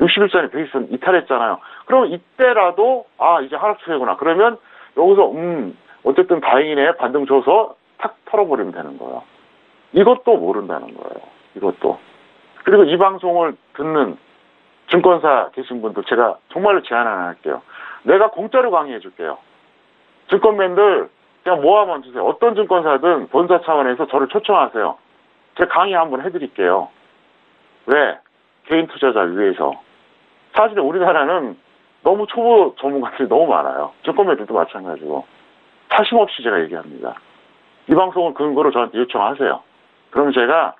61선이 120선 이탈했잖아요. 그럼 이때라도 아 이제 하락 추세구나. 그러면 여기서 어쨌든 다행이네. 반등 줘서 탁 털어버리면 되는 거예요. 이것도 모른다는 거예요. 이것도. 그리고 이 방송을 듣는 증권사 계신 분들 제가 정말로 제안 하나 할게요. 내가 공짜로 강의해 줄게요. 증권맨들 그냥 모아만 주세요. 어떤 증권사든 본사 차원에서 저를 초청하세요. 제가 강의 한번 해드릴게요. 왜? 개인 투자자를 위해서. 사실 우리나라는 너무 초보 전문가들이 너무 많아요. 증권맨들도 마찬가지고. 사심 없이 제가 얘기합니다. 이 방송을 근거로 저한테 요청하세요. 그럼 제가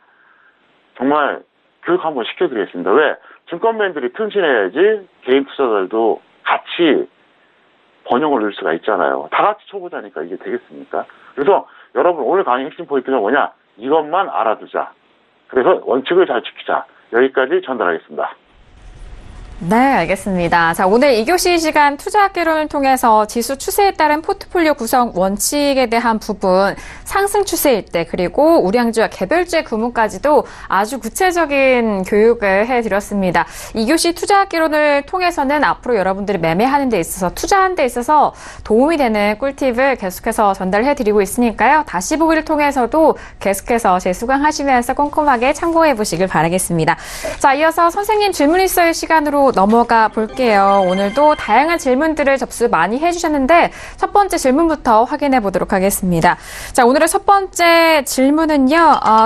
정말 교육 한번 시켜드리겠습니다. 왜? 증권맨들이 튼신해야지 개인 투자자들도 같이 번영을 넣을 수가 있잖아요. 다 같이 초보자니까 이게 되겠습니까? 그래서 여러분 오늘 강의 핵심 포인트가 뭐냐? 이것만 알아두자. 그래서 원칙을 잘 지키자. 여기까지 전달하겠습니다. 네, 알겠습니다. 자, 오늘 2교시 시간 투자학개론을 통해서 지수 추세에 따른 포트폴리오 구성 원칙에 대한 부분, 상승 추세일 때, 그리고 우량주와 개별주의 구문까지도 아주 구체적인 교육을 해드렸습니다. 2교시 투자학개론을 통해서는 앞으로 여러분들이 매매하는 데 있어서, 투자하는 데 있어서 도움이 되는 꿀팁을 계속해서 전달해드리고 있으니까요. 다시 보기를 통해서도 계속해서 재수강하시면서 꼼꼼하게 참고해 보시길 바라겠습니다. 자, 이어서 선생님 질문 있어요 시간으로 넘어가 볼게요. 오늘도 다양한 질문들을 접수 많이 해주셨는데 첫 번째 질문부터 확인해 보도록 하겠습니다. 자, 오늘의 첫 번째 질문은요.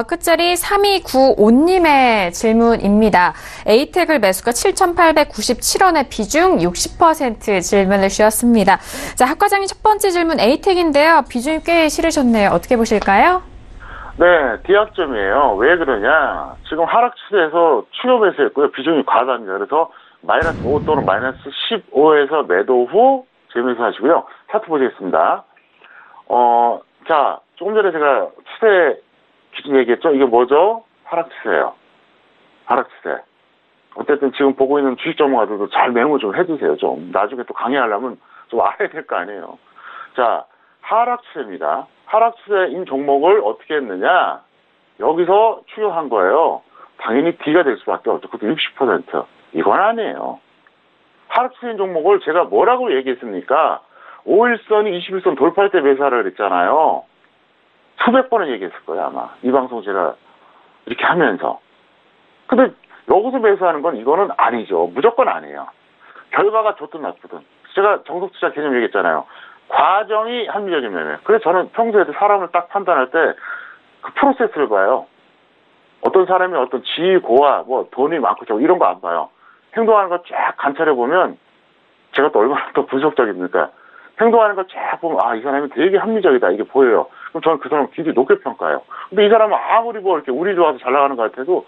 끝자리 3295님의 질문입니다. 에이텍을 매수가 7,897원의 비중 60% 질문을 주셨습니다. 자, 학 과장님 첫 번째 질문 에이텍인데요. 비중이 꽤 실으셨네요. 어떻게 보실까요? 네, D학점이에요. 왜 그러냐. 지금 하락 추세에서 추가 매수했고요. 비중이 과다합니다. 그래서 마이너스 5 또는 마이너스 15에서 매도 후 재매수 하시고요. 차트 보시겠습니다. 자, 조금 전에 제가 추세 기준 얘기했죠? 이게 뭐죠? 하락 추세예요. 하락 추세. 어쨌든 지금 보고 있는 주식 전문가들도 잘 메모 좀 해주세요. 좀. 나중에 또 강의하려면 좀 알아야 될 거 아니에요. 자, 하락 추세입니다. 하락 추세인 종목을 어떻게 했느냐? 여기서 추격한 거예요. 당연히 D가 될 수밖에 없죠. 그것도 60%. 이건 아니에요. 하락 추세인 종목을 제가 뭐라고 얘기했습니까? 5일선이 21선 돌파할 때 매수하라 그랬잖아요. 수백 번은 얘기했을 거예요, 아마. 이 방송 제가 이렇게 하면서. 근데 여기서 매수하는 건 이거는 아니죠. 무조건 아니에요. 결과가 좋든 나쁘든. 제가 정석투자 개념 얘기했잖아요. 과정이 합리적인 매매. 그래서 저는 평소에도 사람을 딱 판단할 때 그 프로세스를 봐요. 어떤 사람이 어떤 지위고와 뭐 돈이 많고 적고 이런 거 안 봐요. 행동하는 거 쫙 관찰해 보면 제가 또 얼마나 또 분석적입니까? 행동하는 거 쫙 보면 아, 이 사람이 되게 합리적이다 이게 보여요. 그럼 저는 그 사람을 굉장히 높게 평가해요. 근데 이 사람은 아무리 뭐 이렇게 운이 좋아서 잘 나가는 것 같아도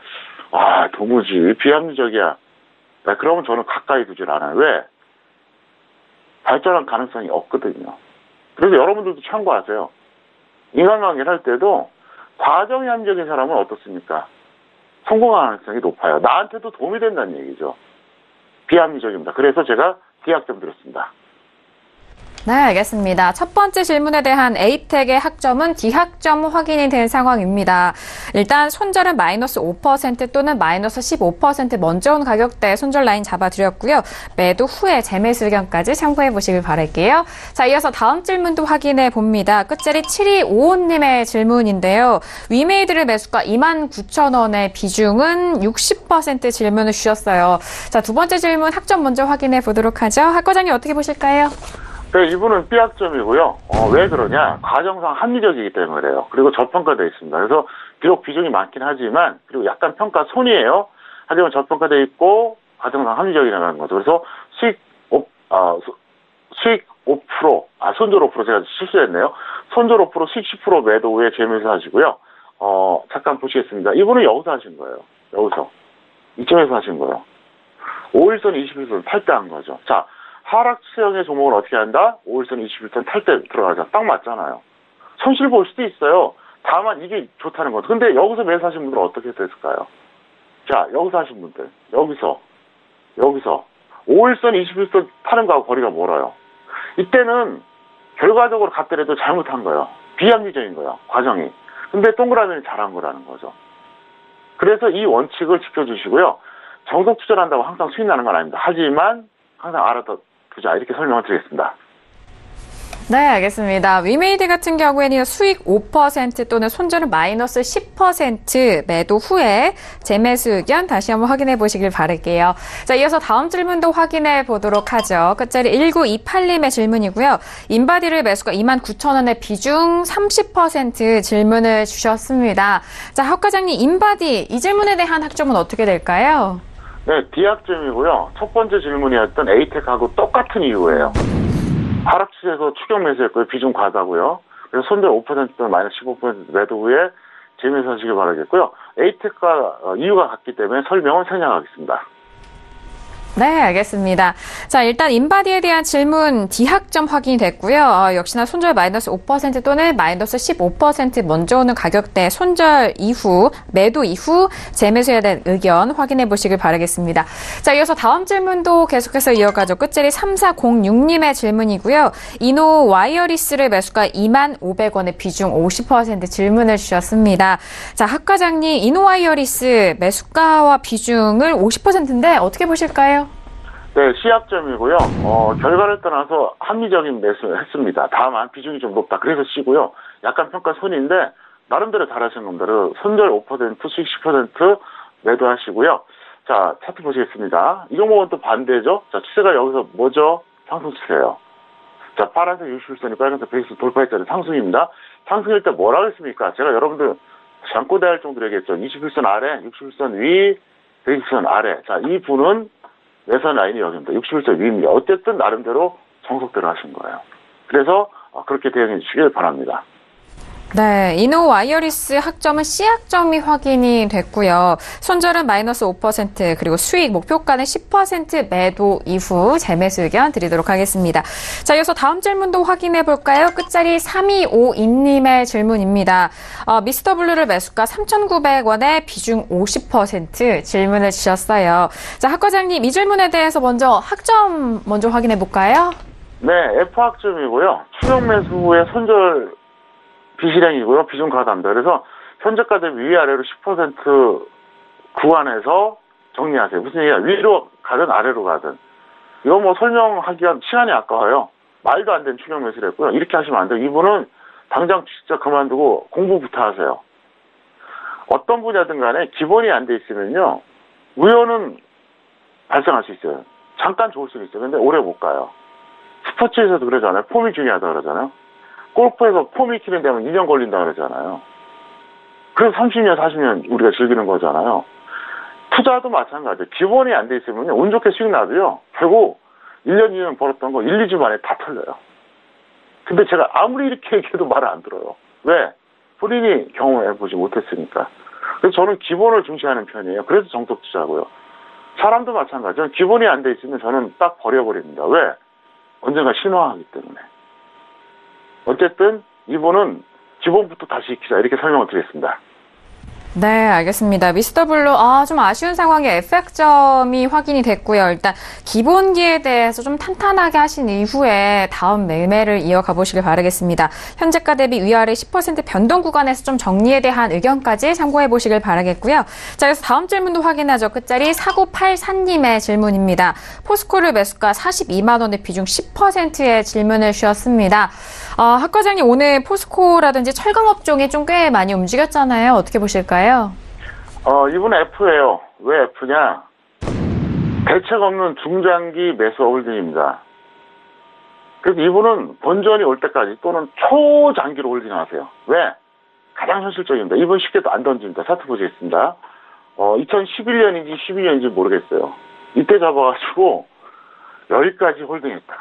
아, 도무지 비합리적이야. 그러면 저는 가까이 두질 않아요. 왜? 발전할 가능성이 없거든요. 그래서 여러분들도 참고하세요. 인간관계를 할 때도 과정이 합리적인 사람은 어떻습니까? 성공할 가능성이 높아요. 나한테도 도움이 된다는 얘기죠. 비합리적입니다. 그래서 제가 D학점 드렸습니다. 네, 알겠습니다. 첫 번째 질문에 대한 A택의 학점은 D학점 확인이 된 상황입니다. 일단 손절은 마이너스 5% 또는 마이너스 15% 먼저 온 가격대 손절 라인 잡아드렸고요. 매도 후에 재매수 의견까지 참고해 보시길 바랄게요. 자, 이어서 다음 질문도 확인해 봅니다. 끝자리 7255님의 질문인데요. 위메이드를 매수가 29,000원의 비중은 60% 질문을 주셨어요. 자, 두 번째 질문 학점 먼저 확인해 보도록 하죠. 학 과장님 어떻게 보실까요? 네, 이분은 B학점이고요. 왜 그러냐? 과정상 합리적이기 때문에 그래요. 그리고 저평가되어 있습니다. 그래서 비록 비중이 많긴 하지만, 그리고 약간 평가 손이에요. 하지만 저평가되어 있고, 과정상 합리적이라는 거죠. 그래서 수익 5%, 손절 5% 제가 실수했네요. 손절 5%, 수익 10% 매도 후에 재매수 하시고요. 잠깐 보시겠습니다. 이분은 여기서 하신 거예요. 여기서. 이점에서 하신 거예요. 5일선, 21선 탈대한 거죠. 자, 하락 추세형의 종목을 어떻게 한다? 5일선 21선 탈때 들어가자. 딱 맞잖아요. 손실 볼 수도 있어요. 다만 이게 좋다는 거죠. 근데 여기서 매수하신 분들은 어떻게 됐을까요? 자, 여기서 하신 분들. 여기서. 5일선 21선 타는 거하고 거리가 멀어요. 이때는 결과적으로 갔더라도 잘못한 거예요. 비합리적인 거예요. 과정이. 근데 동그라미는 잘한 거라는 거죠. 그래서 이 원칙을 지켜주시고요. 정석 투자를 한다고 항상 수익 나는 건 아닙니다. 하지만 항상 알아두자 이렇게 설명을 드리겠습니다. 네, 알겠습니다. 위메이드 같은 경우에는 수익 5% 또는 손절은 마이너스 10% 매도 후에 재매수 의견 다시 한번 확인해 보시길 바랄게요. 자, 이어서 다음 질문도 확인해 보도록 하죠. 끝자리 1928님의 질문이고요. 인바디를 매수가 29,000원의 비중 30% 질문을 주셨습니다. 자, 학 과장님, 인바디 이 질문에 대한 학점은 어떻게 될까요? 네, D학점이고요. 첫 번째 질문이었던 A택하고 똑같은 이유예요. 하락 추세에서 추격 매수했고요. 비중 과다고요. 그래서 손절 5% 또는 마이너스 15% 매도 후에 재매수 하시길 바라겠고요. A택과 이유가 같기 때문에 설명은 생략하겠습니다. 네, 알겠습니다. 자, 일단 인바디에 대한 질문 D학점 확인이 됐고요. 역시나 손절 마이너스 5% 또는 마이너스 15% 먼저 오는 가격대 손절 이후, 매도 이후 재매수에 대한 의견 확인해 보시길 바라겠습니다. 자, 이어서 다음 질문도 계속해서 이어가죠. 끝자리 3406님의 질문이고요. 이노 와이어리스를 매수가 25,000원의 비중 50% 질문을 주셨습니다. 자, 학 과장님, 이노 와이어리스 매수가와 비중을 50%인데 어떻게 보실까요? 네, C학점이고요. 결과를 떠나서 합리적인 매수를 했습니다. 다만 비중이 좀 높다. 그래서 C고요. 약간 평가 손인데 나름대로 잘하신 겁니다. 손절 5%, 수익 10% 매도하시고요. 자, 차트 보시겠습니다. 이 종목은 또 반대죠. 자, 추세가 여기서 뭐죠? 상승 추세예요. 자, 파란색 60일선이 빨간색 베이스 돌파했잖아요. 상승입니다. 상승일 때 뭐라고 했습니까? 제가 여러분들 잠꼬대 할 정도로 얘기했죠. 21선 아래, 61선 위, 120선 아래. 자, 이 분은 매선 라인이 여기입니다. 61선 위입니다. 어쨌든 나름대로 정석대로 하신 거예요. 그래서 그렇게 대응해 주시길 바랍니다. 네, 이노 와이어리스 학점은 C학점이 확인이 됐고요. 손절은 마이너스 5% 그리고 수익 목표가는 10% 매도 이후 재매수 의견 드리도록 하겠습니다. 자, 이어서 다음 질문도 확인해 볼까요? 끝자리 3252님의 질문입니다. 미스터 블루를 매수가 3,900원에 비중 50% 질문을 주셨어요. 자, 학 과장님, 이 질문에 대해서 먼저 학점 먼저 확인해 볼까요? 네, F학점이고요. 추격 매수 후에 손절 비실행이고요. 비중 과다입니다. 그래서 현재가 대비 위아래로 10% 구간에서 정리하세요. 무슨 얘기야? 위로 가든 아래로 가든. 이거 뭐 설명하기가 시간이 아까워요. 말도 안 되는 추격 매수를 했고요. 이렇게 하시면 안 돼요. 이분은 당장 진짜 그만두고 공부부터 하세요. 어떤 분야든 간에 기본이 안 돼 있으면요. 우연은 발생할 수 있어요. 잠깐 좋을 수는 있어요. 근데 오래 못 가요. 스포츠에서도 그러잖아요. 폼이 중요하다 그러잖아요. 골프에서 폼이 키는 데면 2년 걸린다 그러잖아요. 그래서 30년, 40년 우리가 즐기는 거잖아요. 투자도 마찬가지예요. 기본이 안 돼 있으면 운 좋게 수익 나도요. 결국 1년, 2년 벌었던 거 1, 2주 만에 다 털려요. 근데 제가 아무리 이렇게 얘기해도 말을 안 들어요. 왜? 본인이 경험해보지 못했으니까. 그래서 저는 기본을 중시하는 편이에요. 그래서 정석 투자고요. 사람도 마찬가지예요. 기본이 안 돼 있으면 저는 딱 버려버립니다. 왜? 언젠가 신화하기 때문에. 어쨌든 이분은 기본부터 다시 익히자 이렇게 설명을 드리겠습니다. 네, 알겠습니다. 미스터블루, 좀 아쉬운 상황에 FX점이 확인이 됐고요. 일단 기본기에 대해서 좀 탄탄하게 하신 이후에 다음 매매를 이어가 보시길 바라겠습니다. 현재가 대비 위아래 10% 변동 구간에서 좀 정리에 대한 의견까지 참고해 보시길 바라겠고요. 자, 그래서 다음 질문도 확인하죠. 끝자리 4984님의 질문입니다. 포스코를 매수가 42만 원의 비중 10%의 질문을 주셨습니다. 학 과장님, 오늘 포스코라든지 철강업종이 좀 꽤 많이 움직였잖아요. 어떻게 보실까요? 이분 F예요. 왜 F냐? 대책 없는 중장기 매수 홀딩입니다. 그래서 이분은 본전이 올 때까지 또는 초장기로 홀딩하세요. 왜? 가장 현실적입니다. 이분 쉽게 안 던집니다. 차트 보시겠습니다. 2011년인지 12년인지 모르겠어요. 이때 잡아가지고 여기까지 홀딩했다가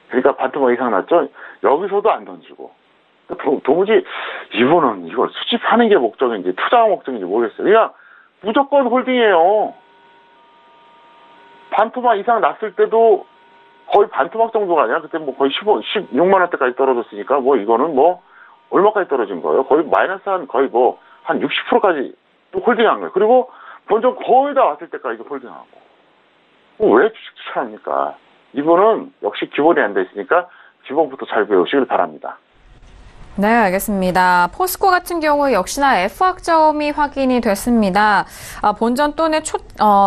그러니까 반토막 이상 났죠? 여기서도 안 던지고 도무지 이분은 이걸 수집하는 게 목적인지 투자가 목적인지 모르겠어요. 그냥 무조건 홀딩이에요. 반토막 이상 났을 때도 거의 반토막 정도가 아니라 그때 뭐 거의 16만 원대까지 떨어졌으니까 뭐 이거는 뭐 얼마까지 떨어진 거예요? 거의 마이너스 거의 뭐 한 60%까지 또 홀딩한 거예요. 그리고 본전 거의 다 왔을 때까지 홀딩하고. 왜 주식 투자합니까? 이분은 역시 기본이 안 돼 있으니까 기본부터 잘 배우시길 바랍니다. 네, 알겠습니다. 포스코 같은 경우 역시나 F학점이 확인이 됐습니다. 본전 또는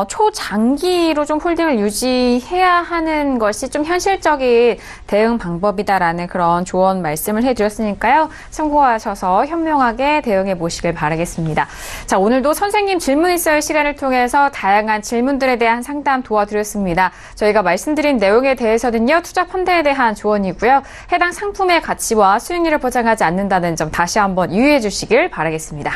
초장기로 좀 홀딩을 유지해야 하는 것이 좀 현실적인 대응 방법이다라는 그런 조언 말씀을 해드렸으니까요. 참고하셔서 현명하게 대응해 보시길 바라겠습니다. 자, 오늘도 선생님 질문 있어요 시간을 통해서 다양한 질문들에 대한 상담 도와드렸습니다. 저희가 말씀드린 내용에 대해서는요, 투자 펀드에 대한 조언이고요. 해당 상품의 가치와 수익률을 보장하지 않는다는 점 다시 한번 유의해 주시길 바라겠습니다.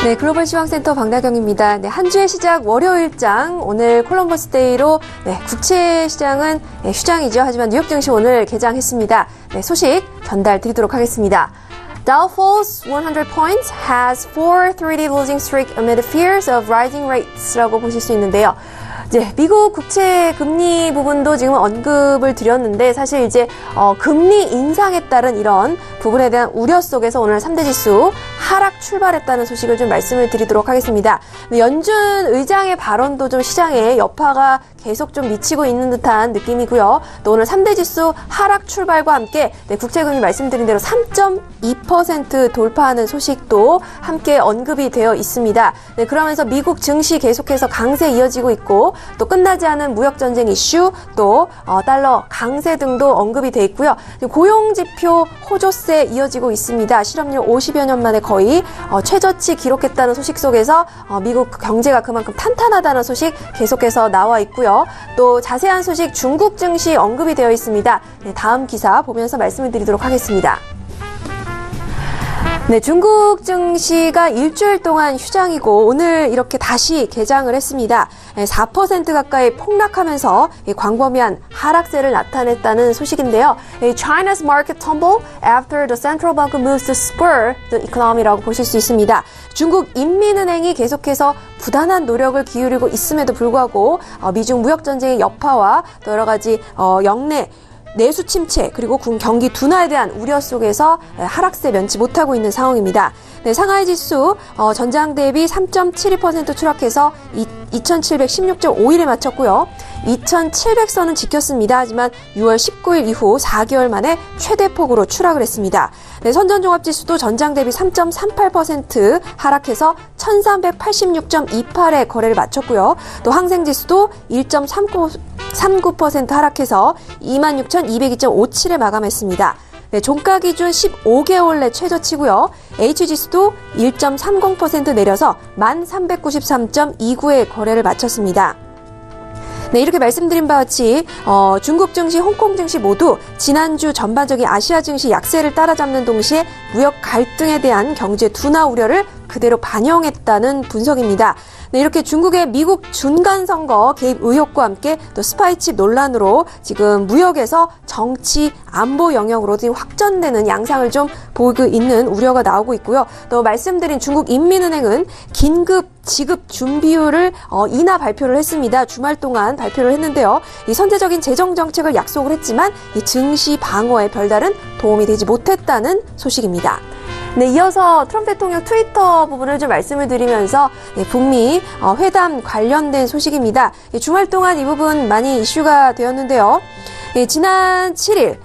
네, 글로벌 시황센터 박나경입니다. 네, 한 주의 시작 월요일장 오늘 콜럼버스 데이로 국채 시장은 휴장이죠. 하지만 뉴욕 증시 오늘 개장했습니다. 네, 소식 전달 드리도록 하겠습니다. Dow falls 100 points, has 4 3-day losing streak amid fears of rising rates라고 보실 수 있는데요. 이제 미국 국채 금리 부분도 지금 언급을 드렸는데 사실 이제 금리 인상에 따른 이런 부분에 대한 우려 속에서 오늘 3대 지수 하락 출발했다는 소식을 좀 말씀을 드리도록 하겠습니다. 연준 의장의 발언도 좀 시장에 여파가 계속 좀 미치고 있는 듯한 느낌이고요. 또 오늘 3대 지수 하락 출발과 함께 국채금리 말씀드린 대로 3.2% 돌파하는 소식도 함께 언급이 되어 있습니다. 네, 그러면서 미국 증시 계속해서 강세 이어지고 있고 또 끝나지 않은 무역전쟁 이슈 또 달러 강세 등도 언급이 돼 있고요. 고용지표 호조세 이어지고 있습니다. 실업률 50여 년 만에 거의 최저치 기록했다는 소식 속에서 미국 경제가 그만큼 탄탄하다는 소식 계속해서 나와 있고요. 또 자세한 소식 중국 증시 언급이 되어 있습니다. 네, 다음 기사 보면서 말씀을 드리도록 하겠습니다. 네, 중국 증시가 일주일 동안 휴장이고 오늘 이렇게 다시 개장을 했습니다. 4% 가까이 폭락하면서 광범위한 하락세를 나타냈다는 소식인데요. China's market tumble after the central bank moves to spur the economy라고 보실 수 있습니다. 중국 인민은행이 계속해서 부단한 노력을 기울이고 있음에도 불구하고 미중 무역 전쟁의 여파와 또 여러 가지 역내 내수 침체 그리고 경기 둔화에 대한 우려 속에서 하락세 면치 못하고 있는 상황입니다. 네, 상하이 지수 전장 대비 3.72% 추락해서 2716.51에 마쳤고요. 2700선은 지켰습니다. 하지만 6월 19일 이후 4개월 만에 최대폭으로 추락을 했습니다. 네, 선전종합지수도 전장 대비 3.38% 하락해서 1386.28에 거래를 마쳤고요. 또 항생지수도 1.39% 하락해서 26,202.57에 마감했습니다. 네, 종가 기준 15개월 내 최저치고요. H지수도 1.30% 내려서 1393.29에 거래를 마쳤습니다. 네, 이렇게 말씀드린 바와 같이 중국 증시, 홍콩 증시 모두 지난주 전반적인 아시아 증시 약세를 따라잡는 동시에 무역 갈등에 대한 경제 둔화 우려를 그대로 반영했다는 분석입니다. 네, 이렇게 중국의 미국 중간선거 개입 의혹과 함께 또 스파이칩 논란으로 지금 무역에서 정치, 안보 영역으로 확전되는 양상을 좀 보이고 있는 우려가 나오고 있고요. 또 말씀드린 중국 인민은행은 긴급 지급 준비율을 인하 발표를 했습니다. 주말 동안 발표를 했는데요. 이 선제적인 재정 정책을 약속을 했지만 이 증시 방어에 별다른 도움이 되지 못했다는 소식입니다. 네, 이어서 트럼프 대통령 트위터 부분을 좀 말씀을 드리면서 북미 회담 관련된 소식입니다. 주말 동안 이 부분 많이 이슈가 되었는데요. 지난 7일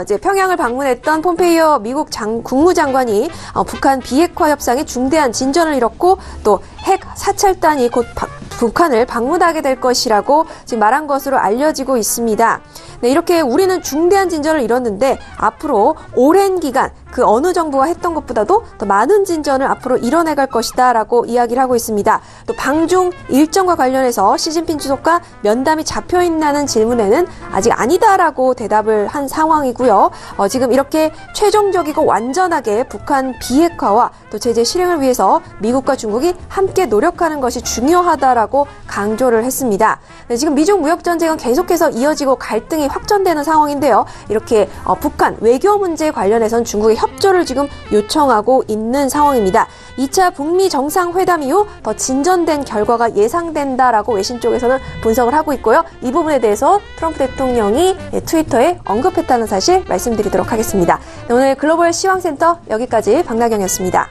이제 평양을 방문했던 폼페이오 미국 국무장관이 북한 비핵화 협상에 중대한 진전을 이뤘고 또 핵 사찰단이 곧 북한을 방문하게 될 것이라고 지금 말한 것으로 알려지고 있습니다. 네, 이렇게 우리는 중대한 진전을 이뤘는데 앞으로 오랜 기간 그 어느 정부가 했던 것보다도 더 많은 진전을 앞으로 이뤄내갈 것이다 라고 이야기를 하고 있습니다. 또 방중 일정과 관련해서 시진핑 주석과 면담이 잡혀있나는 질문에는 아직 아니다라고 대답을 한 상황이고요. 지금 이렇게 최종적이고 완전하게 북한 비핵화와 또 제재 실행을 위해서 미국과 중국이 함께 노력하는 것이 중요하다라고 강조를 했습니다. 네, 지금 미중 무역 전쟁은 계속해서 이어지고 갈등이 확전되는 상황인데요. 이렇게 북한 외교 문제에 관련해서는 중국의 협조를 지금 요청하고 있는 상황입니다. 2차 북미 정상회담 이후 더 진전된 결과가 예상된다라고 외신 쪽에서는 분석을 하고 있고요. 이 부분에 대해서 트럼프 대통령이 트위터에 언급했다는 사실 말씀드리도록 하겠습니다. 네, 오늘 글로벌 시황센터 여기까지 박나경이었습니다.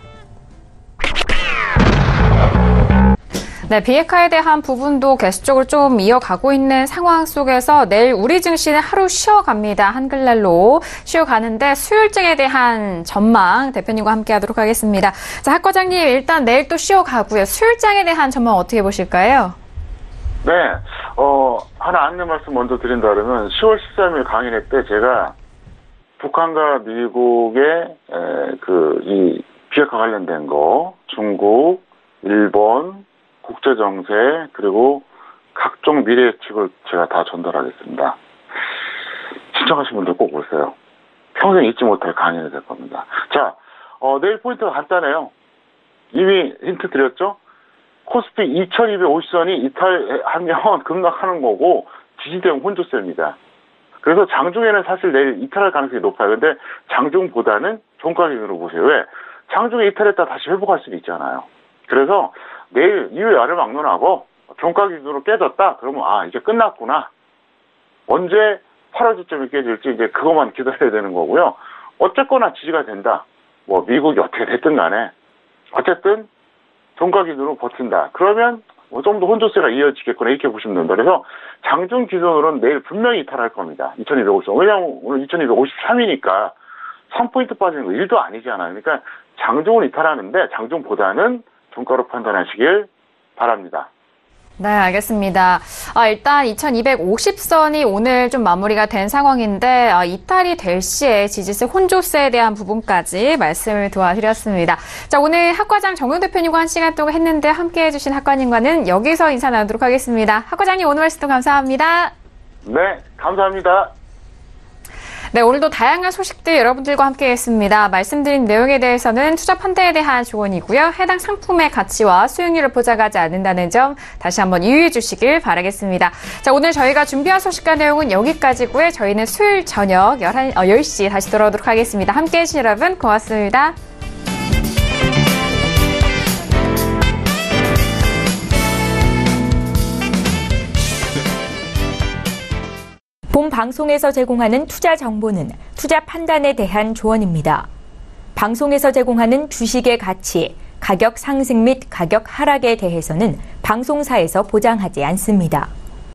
네, 비핵화에 대한 부분도 계속적으로 좀 이어가고 있는 상황 속에서 내일 우리 증시는 하루 쉬어갑니다. 한글날로 쉬어가는데 수요일장에 대한 전망 대표님과 함께 하도록 하겠습니다. 자, 학 과장님 일단 내일 또 쉬어가고요. 수요일장에 대한 전망 어떻게 보실까요? 네, 하나 안내 말씀 먼저 드린다면 10월 13일 강연회 때 제가 북한과 미국의 이 비핵화 관련된 거, 중국, 일본, 국제정세, 그리고 각종 미래 예측을 제가 다 전달하겠습니다. 신청하신 분들 꼭 오세요. 평생 잊지 못할 강연이 될 겁니다. 자, 내일 포인트가 간단해요. 이미 힌트 드렸죠? 코스피 2250선이 이탈하면 급락하는 거고 지지대는 혼조세입니다. 그래서 장중에는 사실 내일 이탈할 가능성이 높아요. 근데 장중보다는 종가 기준으로 보세요. 왜? 장중에 이탈했다 다시 회복할 수도 있잖아요. 그래서 내일 이후에 아래 막론하고 종가 기준으로 깨졌다? 그러면 이제 끝났구나. 언제 8월주점이 깨질지 이제 그것만 기다려야 되는 거고요. 어쨌거나 지지가 된다. 뭐 미국이 어떻게 됐든 간에 어쨌든 종가 기준으로 버틴다. 그러면 좀 더 혼조세가 이어지겠구나 이렇게 보시면 된다. 그래서 장중 기준으로는 내일 분명히 이탈할 겁니다. 2250. 왜냐하면 오늘 2253이니까 3포인트 빠지는 거 1도 아니잖아요. 그러니까 장중은 이탈하는데 장중보다는 종가로 판단하시길 바랍니다. 네, 알겠습니다. 일단 2250선이 오늘 좀 마무리가 된 상황인데 이탈이 될 시에 지지세 혼조세에 대한 부분까지 말씀을 도와드렸습니다. 자, 오늘 학과장 정용 대표님과 한 시간 동안 했는데 함께해 주신 학과님과는 여기서 인사 나누도록 하겠습니다. 학과장님 오늘 말씀 감사합니다. 네, 감사합니다. 네, 오늘도 다양한 소식들 여러분들과 함께했습니다. 말씀드린 내용에 대해서는 투자 판단에 대한 조언이고요. 해당 상품의 가치와 수익률을 보장하지 않는다는 점 다시 한번 유의해 주시길 바라겠습니다. 자, 오늘 저희가 준비한 소식과 내용은 여기까지고요. 저희는 수요일 저녁 10시 다시 돌아오도록 하겠습니다. 함께해 주신 여러분 고맙습니다. 본 방송에서 제공하는 투자 정보는 투자 판단에 대한 조언입니다. 방송에서 제공하는 주식의 가치, 가격 상승 및 가격 하락에 대해서는 방송사에서 보장하지 않습니다.